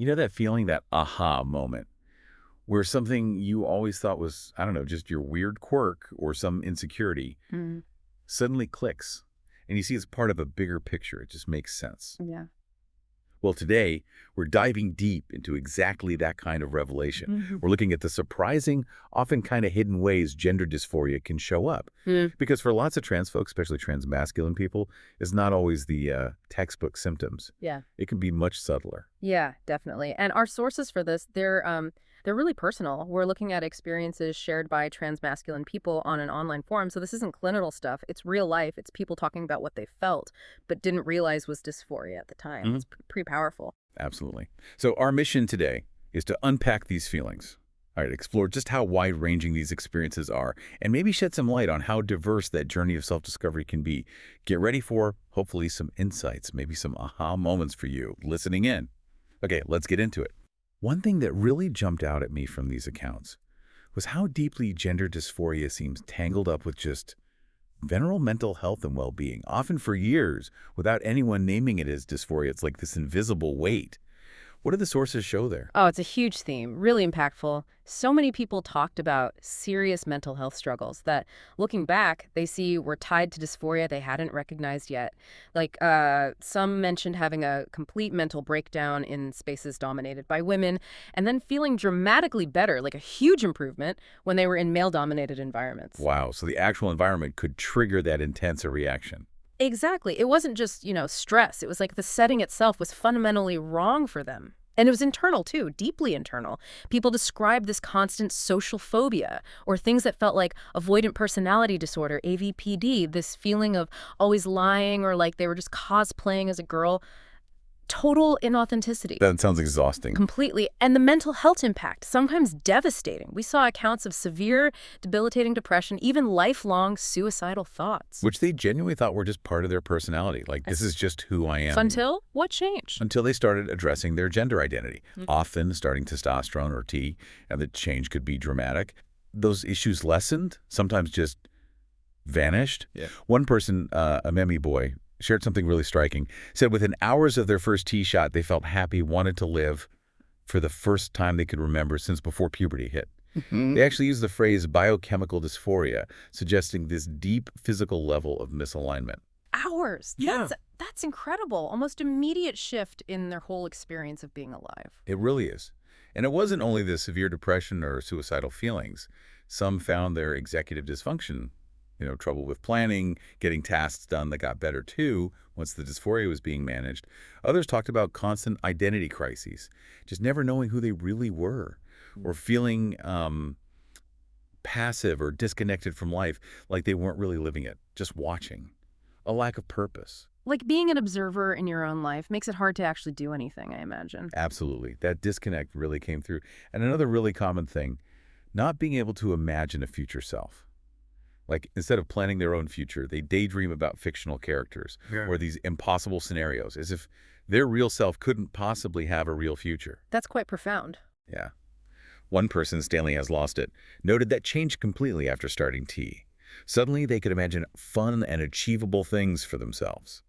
You know that feeling, that aha moment, where something you always thought was, I don't know, just your weird quirk or some insecurity Mm, suddenly clicks, and you see it's part of a bigger picture. It just makes sense. yeah. Well, today, we're diving deep into exactly that kind of revelation. Mhm. We're looking at the surprising, often kind of hidden ways gender dysphoria can show up. Mm, Because for lots of trans folks, especially transmasculine people, it's not always the textbook symptoms. yeah. It can be much subtler. Yeah, definitely. And our sources for this, they're really personal. We're looking at experiences shared by transmasculine people on an online forum. So this isn't clinical stuff. It's real life. It's people talking about what they felt but didn't realize was dysphoria at the time. Mhm. It's pretty powerful. Absolutely. So our mission today is to unpack these feelings. All right, explore just how wide-ranging these experiences are, and maybe shed some light on how diverse that journey of self-discovery can be. Get ready for, hopefully, some insights, maybe some aha moments for you listening in. Okay, let's get into it. One thing that really jumped out at me from these accounts was how deeply gender dysphoria seems tangled up with just general mental health and well-being, often for years, without anyone naming it as dysphoria. It's like this invisible weight. What do the sources show there? Oh, it's a huge theme, really impactful. So many people talked about serious mental health struggles that, looking back, they see were tied to dysphoria they hadn't recognized yet. Like, some mentioned having a complete mental breakdown in spaces dominated by women, and then feeling dramatically better, like a huge improvement, when they were in male-dominated environments. Wow, so the actual environment could trigger that intense a reaction. Exactly. It wasn't just, stress. It was like the setting itself was fundamentally wrong for them. And it was internal, too, deeply internal. People described this constant social phobia or things that felt like avoidant personality disorder, AVPD, this feeling of always lying or like they were just cosplaying as a girl. Total inauthenticity. That sounds exhausting. Completely. And the mental health impact, sometimes devastating. We saw accounts of severe, debilitating depression, even lifelong suicidal thoughts. Which they genuinely thought were just part of their personality. Like, this is just who I am. Until what changed? Until they started addressing their gender identity, Mm. often starting testosterone or T, and the change could be dramatic. Those issues lessened, sometimes just vanished. Yeah. One person, a Memi boy, shared something really striking. Said within hours of their first T shot, they felt happy, wanted to live for the first time they could remember since before puberty hit. They actually used the phrase biochemical dysphoria, suggesting this deep physical level of misalignment. Hours. Yeah. That's incredible. Almost immediate shift in their whole experience of being alive. It really is. And it wasn't only the severe depression or suicidal feelings. Some found their executive dysfunction, trouble with planning, getting tasks done that got better too once the dysphoria was being managed. Others talked about constant identity crises, just never knowing who they really were, or feeling passive or disconnected from life, like they weren't really living it, just watching. A lack of purpose. Like being an observer in your own life makes it hard to actually do anything, I imagine. Absolutely. That disconnect really came through. And another really common thing, not being able to imagine a future self. Like, instead of planning their own future, they daydream about fictional characters Yeah. or these impossible scenarios, as if their real self couldn't possibly have a real future. That's quite profound. Yeah. One person, Stanley Has Lost It, noted that changed completely after starting T. Suddenly, they could imagine fun and achievable things for themselves.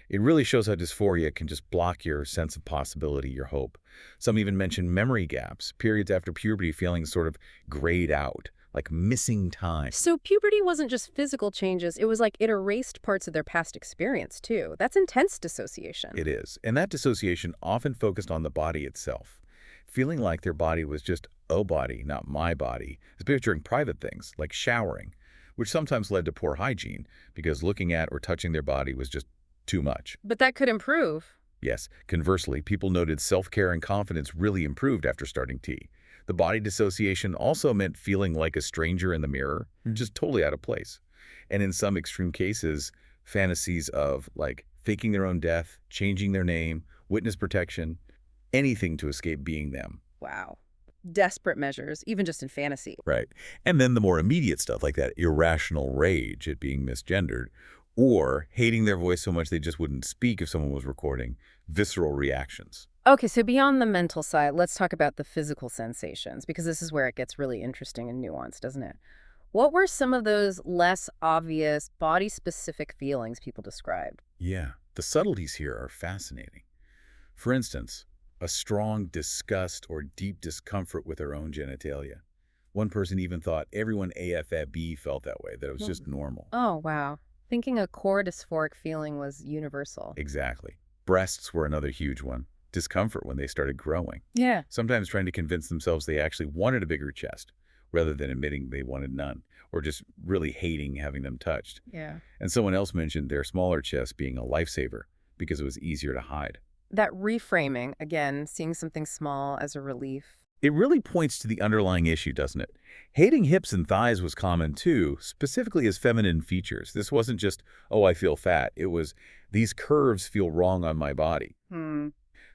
It really shows how dysphoria can just block your sense of possibility, your hope. Some even mention memory gaps, periods after puberty feeling sort of grayed out, like missing time. So puberty wasn't just physical changes, it was like it erased parts of their past experience, too. That's intense dissociation. It is. And that dissociation often focused on the body itself, feeling like their body was just a body, not my body, especially during private things like showering, which sometimes led to poor hygiene because looking at or touching their body was just too much. But that could improve. Yes, conversely, people noted self-care and confidence really improved after starting T. The body dissociation also meant feeling like a stranger in the mirror, just totally out of place. And in some extreme cases, fantasies of like faking their own death, changing their name, witness protection, anything to escape being them. Wow. Desperate measures, even just in fantasy. Right. And then the more immediate stuff like that irrational rage at being misgendered, or hating their voice so much they just wouldn't speak if someone was recording, visceral reactions. Okay, so beyond the mental side, let's talk about the physical sensations, because this is where it gets really interesting and nuanced, doesn't it? What were some of those less obvious, body-specific feelings people described? Yeah, the subtleties here are fascinating. For instance, a strong disgust or deep discomfort with their own genitalia. One person even thought everyone AFAB felt that way, that it was just normal. Oh, wow. Thinking a core dysphoric feeling was universal. Exactly. Breasts were another huge one. Discomfort when they started growing. Yeah. Sometimes trying to convince themselves they actually wanted a bigger chest, rather than admitting they wanted none, or just really hating having them touched. Yeah. And someone else mentioned their smaller chest being a lifesaver because it was easier to hide. That reframing, again, seeing something small as a relief. It really points to the underlying issue, doesn't it? Hating hips and thighs was common too, specifically as feminine features. This wasn't just, oh, I feel fat. It was, these curves feel wrong on my body. Hmm.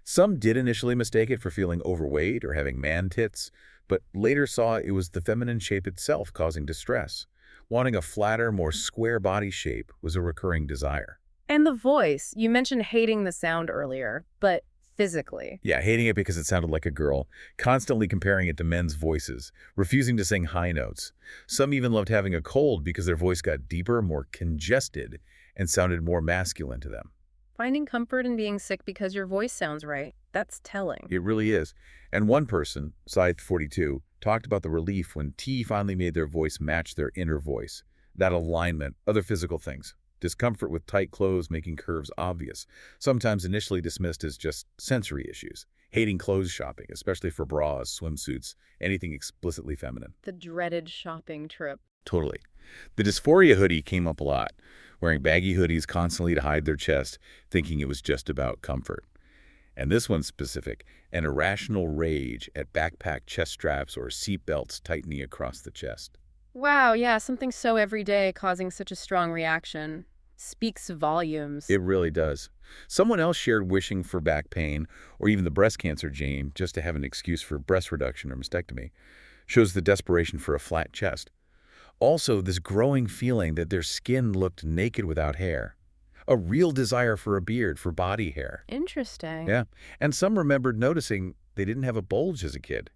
Some did initially mistake it for feeling overweight or having man tits, but later saw it was the feminine shape itself causing distress. Wanting a flatter, more square body shape was a recurring desire. And the voice. You mentioned hating the sound earlier, but physically. Yeah, hating it because it sounded like a girl, constantly comparing it to men's voices, refusing to sing high notes. Some even loved having a cold because their voice got deeper, more congested, and sounded more masculine to them. Finding comfort in being sick because your voice sounds right. That's telling. It really is. And one person, Scythe 42, talked about the relief when tea finally made their voice match their inner voice. That alignment, other physical things. Discomfort with tight clothes making curves obvious, sometimes initially dismissed as just sensory issues. Hating clothes shopping, especially for bras, swimsuits, anything explicitly feminine. The dreaded shopping trip. Totally. The dysphoria hoodie came up a lot, wearing baggy hoodies constantly to hide their chest, thinking it was just about comfort. And this one's specific, an irrational rage at backpack chest straps or seat belts tightening across the chest. Wow, yeah, something so everyday causing such a strong reaction. Speaks volumes. It really does. Someone else shared wishing for back pain or even the breast cancer gene just to have an excuse for breast reduction or mastectomy. Shows the desperation for a flat chest. Also, this growing feeling that their skin looked naked without hair. A real desire for a beard, for body hair. Interesting. Yeah. And some remembered noticing they didn't have a bulge as a kid.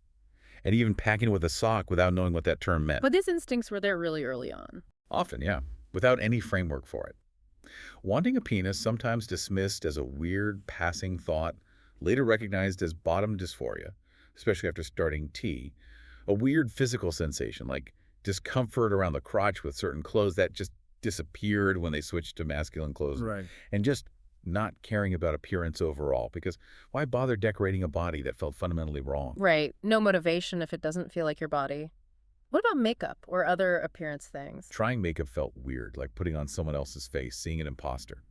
And even packing with a sock without knowing what that term meant. But these instincts were there really early on. Often, yeah, without any framework for it. Wanting a penis, sometimes dismissed as a weird, passing thought, later recognized as bottom dysphoria, especially after starting T, a weird physical sensation like discomfort around the crotch with certain clothes that just disappeared when they switched to masculine clothes, Right. and just not caring about appearance overall, because why bother decorating a body that felt fundamentally wrong? Right. No motivation if it doesn't feel like your body. What about makeup or other appearance things? Trying makeup felt weird, like putting on someone else's face, seeing an imposter.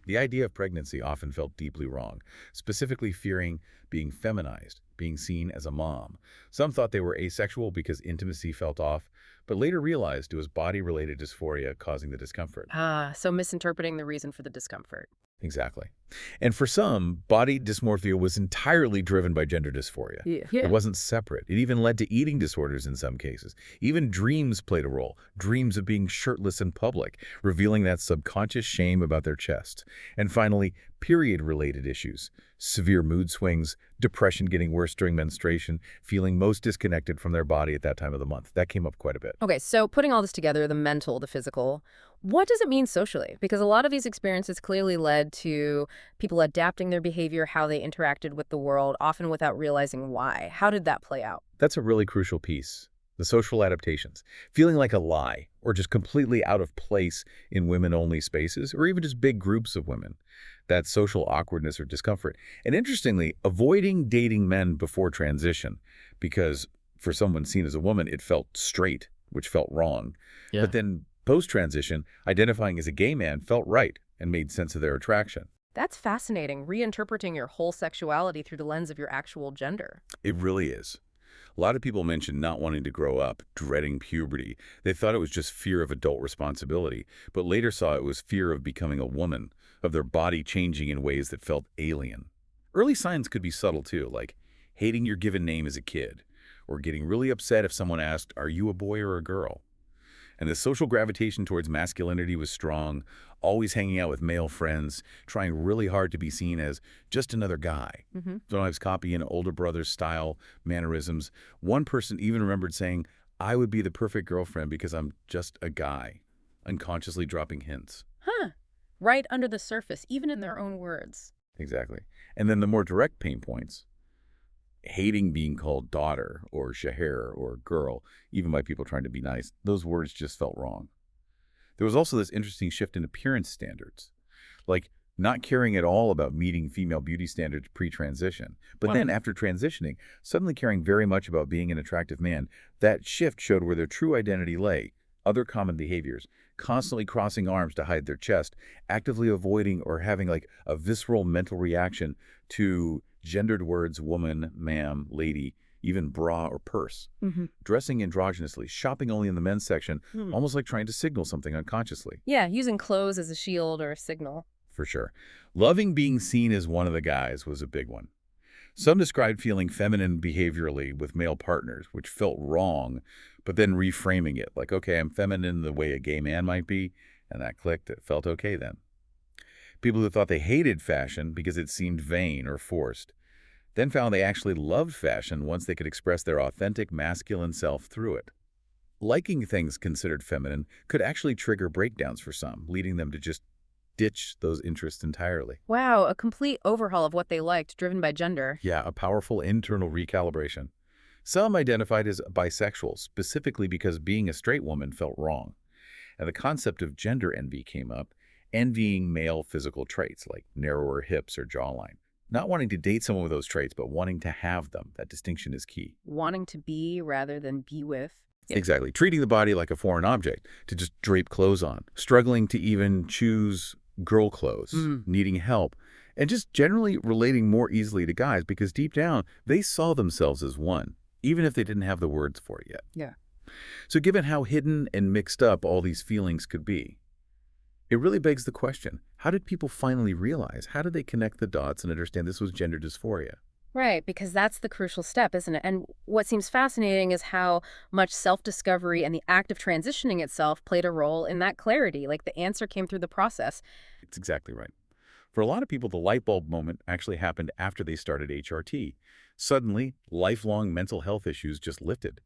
The idea of pregnancy often felt deeply wrong, specifically fearing being feminized, being seen as a mom. Some thought they were asexual because intimacy felt off, but later realized it was body-related dysphoria causing the discomfort. Ah, so misinterpreting the reason for the discomfort. Exactly. And for some, body dysmorphia was entirely driven by gender dysphoria. Yeah. It wasn't separate. It even led to eating disorders in some cases. Even dreams played a role. Dreams of being shirtless in public, revealing that subconscious shame about their chest. And finally, period-related issues. Severe mood swings, depression getting worse during menstruation, feeling most disconnected from their body at that time of the month. That came up quite a bit. Okay, so putting all this together, the mental, the physical, what does it mean socially? Because a lot of these experiences clearly led to people adapting their behavior, how they interacted with the world, often without realizing why. How did that play out? That's a really crucial piece. The social adaptations. Feeling like a lie or just completely out of place in women-only spaces or even just big groups of women. That social awkwardness or discomfort. And interestingly, avoiding dating men before transition because for someone seen as a woman, it felt straight, which felt wrong. Yeah. But then post-transition, identifying as a gay man felt right and made sense of their attraction. That's fascinating, reinterpreting your whole sexuality through the lens of your actual gender. It really is. A lot of people mention not wanting to grow up, dreading puberty. They thought it was just fear of adult responsibility, but later saw it was fear of becoming a woman, of their body changing in ways that felt alien. Early signs could be subtle too, like hating your given name as a kid, or getting really upset if someone asked, "Are you a boy or a girl?" And the social gravitation towards masculinity was strong, always hanging out with male friends, trying really hard to be seen as just another guy. Sometimes copying older brother's style, mannerisms. One person even remembered saying, "I would be the perfect girlfriend because I'm just a guy," unconsciously dropping hints. Huh. Right under the surface, even in their own words. Exactly. And then the more direct pain points. hating being called daughter or shaher or girl, even by people trying to be nice. Those words just felt wrong. There was also this interesting shift in appearance standards, like not caring at all about meeting female beauty standards pre-transition. But then after transitioning, suddenly caring very much about being an attractive man. That shift showed where their true identity lay. Other common behaviors, constantly crossing arms to hide their chest, actively avoiding or having like a visceral mental reaction to gendered words, woman, ma'am, lady, even bra or purse. Dressing androgynously, shopping only in the men's section, almost like trying to signal something unconsciously. Yeah, using clothes as a shield or a signal. For sure. Loving being seen as one of the guys was a big one. Some described feeling feminine behaviorally with male partners, which felt wrong, but then reframing it, like, okay, I'm feminine the way a gay man might be, and that clicked. It felt okay then. People who thought they hated fashion because it seemed vain or forced, then found they actually loved fashion once they could express their authentic masculine self through it. Liking things considered feminine could actually trigger breakdowns for some, leading them to just ditch those interests entirely. Wow, a complete overhaul of what they liked, driven by gender. Yeah, a powerful internal recalibration. Some identified as bisexual, specifically because being a straight woman felt wrong. And the concept of gender envy came up, envying male physical traits like narrower hips or jawline. Not wanting to date someone with those traits, but wanting to have them. That distinction is key. Wanting to be rather than be with. Exactly. Treating the body like a foreign object to just drape clothes on. Struggling to even choose girl clothes. Needing help. And just generally relating more easily to guys because deep down, they saw themselves as one, even if they didn't have the words for it yet. Yeah. So given how hidden and mixed up all these feelings could be, it really begs the question, how did people finally realize? How did they connect the dots and understand this was gender dysphoria? Right, because that's the crucial step, isn't it? And what seems fascinating is how much self-discovery and the act of transitioning itself played a role in that clarity. Like the answer came through the process. It's exactly right. For a lot of people, the light bulb moment actually happened after they started HRT. Suddenly, lifelong mental health issues just lifted.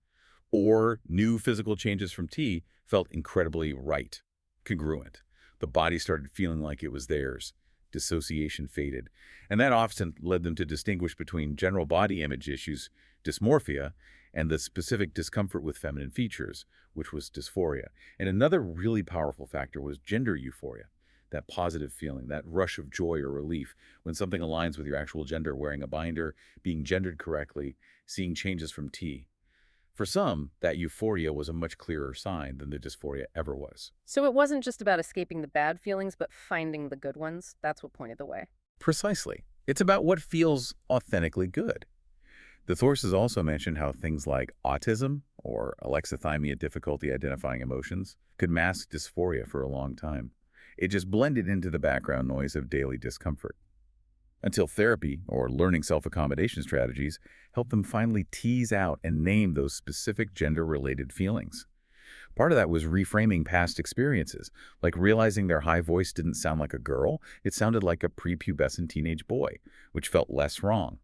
Or new physical changes from T felt incredibly right, congruent. The body started feeling like it was theirs. Dissociation faded. And that often led them to distinguish between general body image issues, dysmorphia, and the specific discomfort with feminine features, which was dysphoria. And another really powerful factor was gender euphoria, that positive feeling, that rush of joy or relief when something aligns with your actual gender, wearing a binder, being gendered correctly, seeing changes from T. For some, that euphoria was a much clearer sign than the dysphoria ever was. So it wasn't just about escaping the bad feelings, but finding the good ones. That's what pointed the way. Precisely. It's about what feels authentically good. The sources also mention how things like autism or alexithymia, difficulty identifying emotions, could mask dysphoria for a long time. It just blended into the background noise of daily discomfort. Until therapy, or learning self-accommodation strategies, helped them finally tease out and name those specific gender-related feelings. Part of that was reframing past experiences, like realizing their high voice didn't sound like a girl, it sounded like a prepubescent teenage boy, which felt less wrong.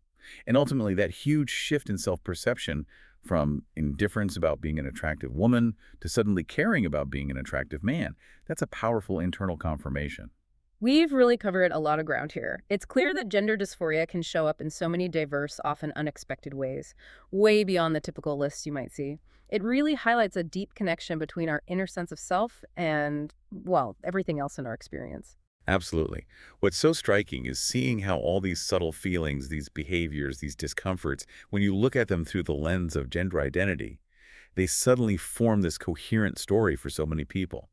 And ultimately, that huge shift in self-perception from indifference about being an attractive woman to suddenly caring about being an attractive man, that's a powerful internal confirmation. We've really covered a lot of ground here. It's clear that gender dysphoria can show up in so many diverse, often unexpected ways, way beyond the typical lists you might see. It really highlights a deep connection between our inner sense of self and, well, everything else in our experience. Absolutely. What's so striking is seeing how all these subtle feelings, these behaviors, these discomforts, when you look at them through the lens of gender identity, they suddenly form this coherent story for so many people.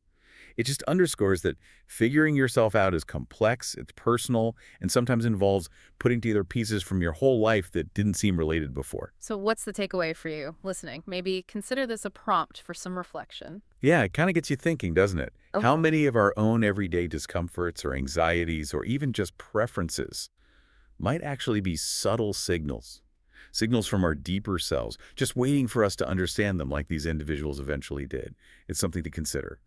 It just underscores that figuring yourself out is complex, it's personal, and sometimes involves putting together pieces from your whole life that didn't seem related before. So what's the takeaway for you listening? Maybe consider this a prompt for some reflection. Yeah, it kind of gets you thinking, doesn't it? How many of our own everyday discomforts or anxieties or even just preferences might actually be subtle signals? Signals from our deeper selves, just waiting for us to understand them like these individuals eventually did. It's something to consider.